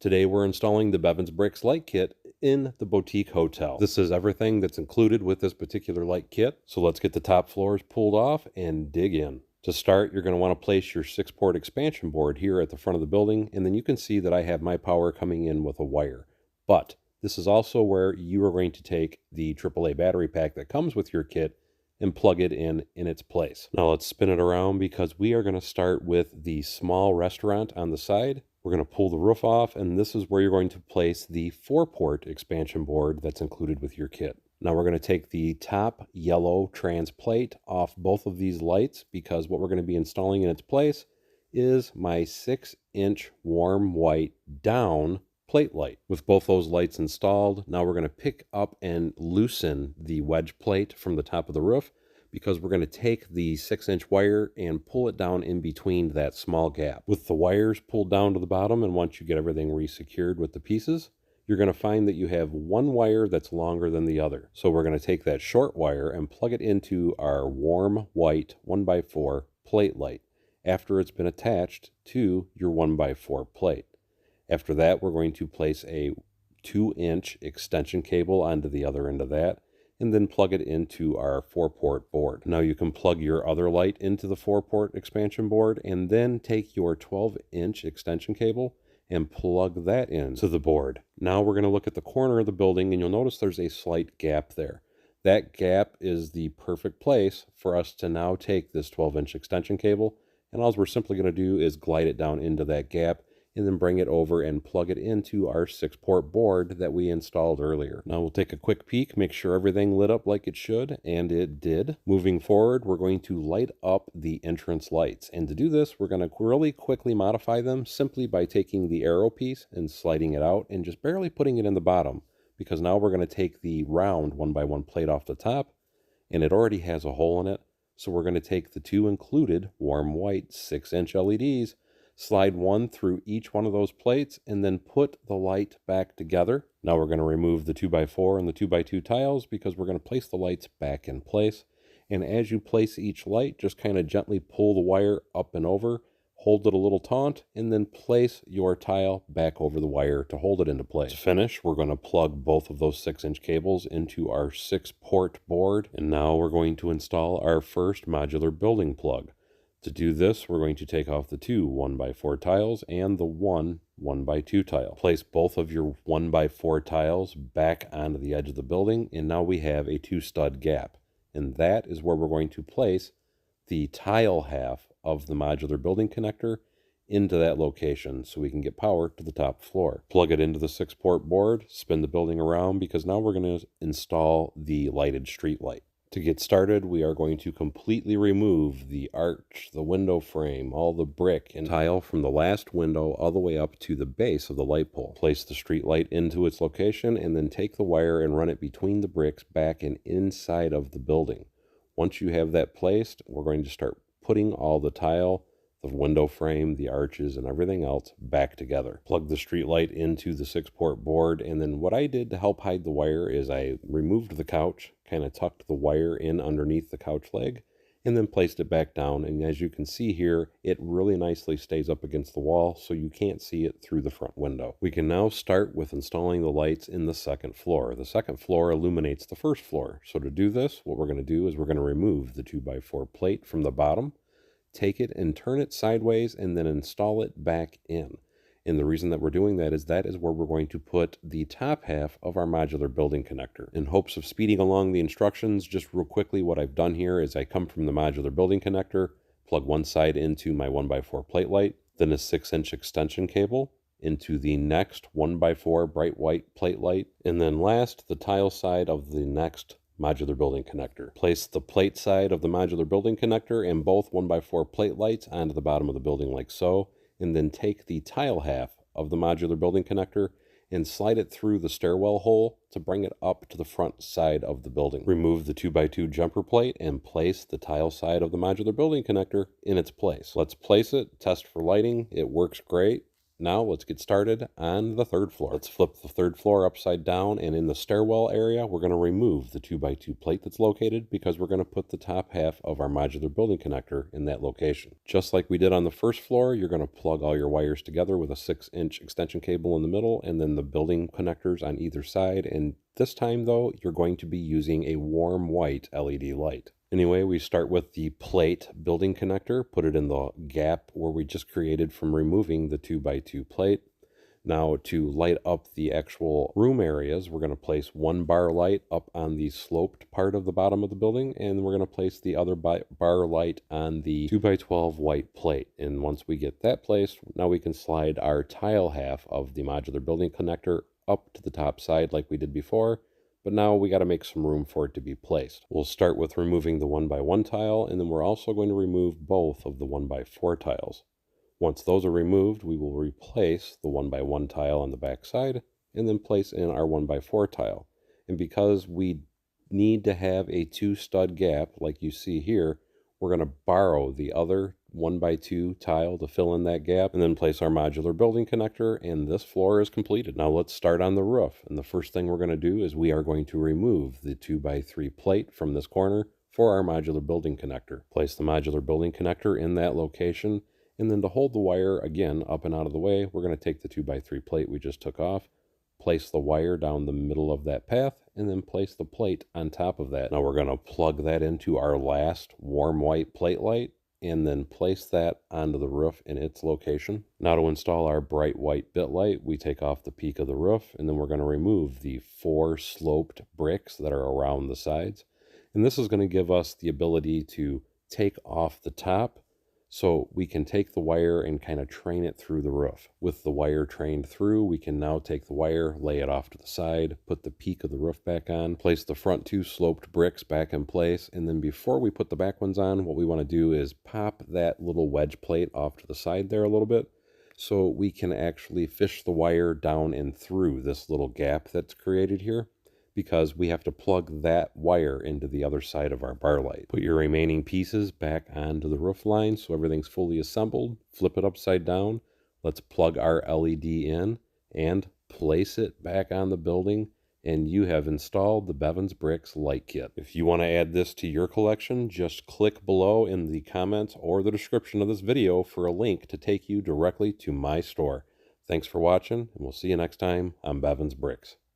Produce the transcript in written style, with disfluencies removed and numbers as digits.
Today we're installing the Bevins Bricks light kit in the boutique hotel. This is everything that's included with this particular light kit. So let's get the top floors pulled off and dig in. To start, you're going to want to place your 6-port expansion board here at the front of the building, and then you can see that I have my power coming in with a wire. But this is also where you are going to take the AAA battery pack that comes with your kit and plug it in its place. Now let's spin it around because we are going to start with the small restaurant on the side. We're going to pull the roof off, and this is where you're going to place the 4-port expansion board that's included with your kit. Now we're going to take the top yellow trans plate off both of these lights because what we're going to be installing in its place is my 6-inch warm white down plate light. With both those lights installed, now we're going to pick up and loosen the wedge plate from the top of the roof because we're going to take the 6-inch wire and pull it down in between that small gap. With the wires pulled down to the bottom, and once you get everything resecured with the pieces, you're going to find that you have one wire that's longer than the other. So we're going to take that short wire and plug it into our warm white 1x4 plate light after it's been attached to your 1x4 plate. After that, we're going to place a 2-inch extension cable onto the other end of that, and then plug it into our 4-port board. Now you can plug your other light into the 4-port expansion board, and then take your 12-inch extension cable and plug that into the board. Now we're going to look at the corner of the building, and you'll notice there's a slight gap there. That gap is the perfect place for us to now take this 12-inch extension cable, and all we're simply going to do is glide it down into that gap and then bring it over and plug it into our 6-port board that we installed earlier. Now we'll take a quick peek, make sure everything lit up like it should, and it did. Moving forward, we're going to light up the entrance lights. And to do this, we're going to really quickly modify them simply by taking the arrow piece and sliding it out and just barely putting it in the bottom, because now we're going to take the round 1x1 plate off the top, and it already has a hole in it. So we're going to take the 2 included warm white 6-inch LEDs, slide one through each one of those plates, and then put the light back together. Now we're going to remove the 2x4 and the 2x2 tiles because we're going to place the lights back in place. And as you place each light, just kind of gently pull the wire up and over, hold it a little taut, and then place your tile back over the wire to hold it into place. To finish, we're going to plug both of those 6-inch cables into our 6-port board, and now we're going to install our first modular building plug. To do this, we're going to take off the 2 1x4 tiles and the 1 1x2 tile. Place both of your 1x4 tiles back onto the edge of the building, and now we have a 2-stud gap. And that is where we're going to place the tile half of the modular building connector into that location so we can get power to the top floor. Plug it into the 6-port board, spin the building around because now we're going to install the lighted street light. To get started, we are going to completely remove the arch, the window frame, all the brick and tile from the last window all the way up to the base of the light pole. Place the street light into its location and then take the wire and run it between the bricks back and inside of the building. Once you have that placed, we're going to start putting all the tile, the window frame, the arches, and everything else back together. Plug the street light into the 6-port board, and then what I did to help hide the wire is I removed the couch, kind of tucked the wire in underneath the couch leg, and then placed it back down. And as you can see here, it really nicely stays up against the wall so you can't see it through the front window. We can now start with installing the lights in the 2nd floor. The 2nd floor illuminates the 1st floor. So to do this, what we're going to do is we're going to remove the 2x4 plate from the bottom, take it and turn it sideways, and then install it back in. And the reason that we're doing that is where we're going to put the top half of our modular building connector. In hopes of speeding along the instructions, just real quickly, what I've done here is I come from the modular building connector, plug one side into my 1x4 plate light, then a 6-inch extension cable into the next 1x4 bright white plate light, and then last, the tile side of the next modular building connector. Place the plate side of the modular building connector and both 1x4 plate lights onto the bottom of the building like so, and then take the tile half of the modular building connector and slide it through the stairwell hole to bring it up to the front side of the building. Remove the 2x2 jumper plate and place the tile side of the modular building connector in its place. Let's place it, test for lighting. It works great. Now let's get started on the third floor. Let's flip the third floor upside down, and in the stairwell area, we're going to remove the 2x2 plate that's located because we're going to put the top half of our modular building connector in that location. Just like we did on the first floor, you're going to plug all your wires together with a 6-inch extension cable in the middle and then the building connectors on either side. And this time though, you're going to be using a warm white LED light. Anyway, we start with the plate building connector, put it in the gap where we just created from removing the 2x2 plate. Now to light up the actual room areas, we're going to place one bar light up on the sloped part of the bottom of the building, and we're going to place the other bar light on the 2x12 white plate. And once we get that placed, now we can slide our tile half of the modular building connector up to the top side like we did before. But now we got to make some room for it to be placed. We'll start with removing the 1x1 tile, and then we're also going to remove both of the 1x4 tiles. Once those are removed, we will replace the 1x1 tile on the back side and then place in our 1x4 tile. And because we need to have a 2-stud gap like you see here, we're going to borrow the other 1x2 tile to fill in that gap and then place our modular building connector, and this floor is completed. Now let's start on the roof, and the first thing we're going to do is we are going to remove the 2x3 plate from this corner for our modular building connector. Place the modular building connector in that location, and then to hold the wire again up and out of the way, we're going to take the 2x3 plate we just took off, place the wire down the middle of that path, and then place the plate on top of that. Now we're going to plug that into our last warm white plate light and then place that onto the roof in its location. Now to install our bright white bit light, we take off the peak of the roof, and then we're going to remove the 4 sloped bricks that are around the sides. And this is going to give us the ability to take off the top, so we can take the wire and kind of train it through the roof. With the wire trained through, we can now take the wire, lay it off to the side, put the peak of the roof back on, place the front 2 sloped bricks back in place, and then before we put the back ones on, what we want to do is pop that little wedge plate off to the side there a little bit, so we can actually fish the wire down and through this little gap that's created here, because we have to plug that wire into the other side of our bar light. Put your remaining pieces back onto the roof line so everything's fully assembled. Flip it upside down. Let's plug our LED in and place it back on the building, and you have installed the Bevins Bricks light kit. If you want to add this to your collection, just click below in the comments or the description of this video for a link to take you directly to my store. Thanks for watching, and we'll see you next time on Bevins Bricks.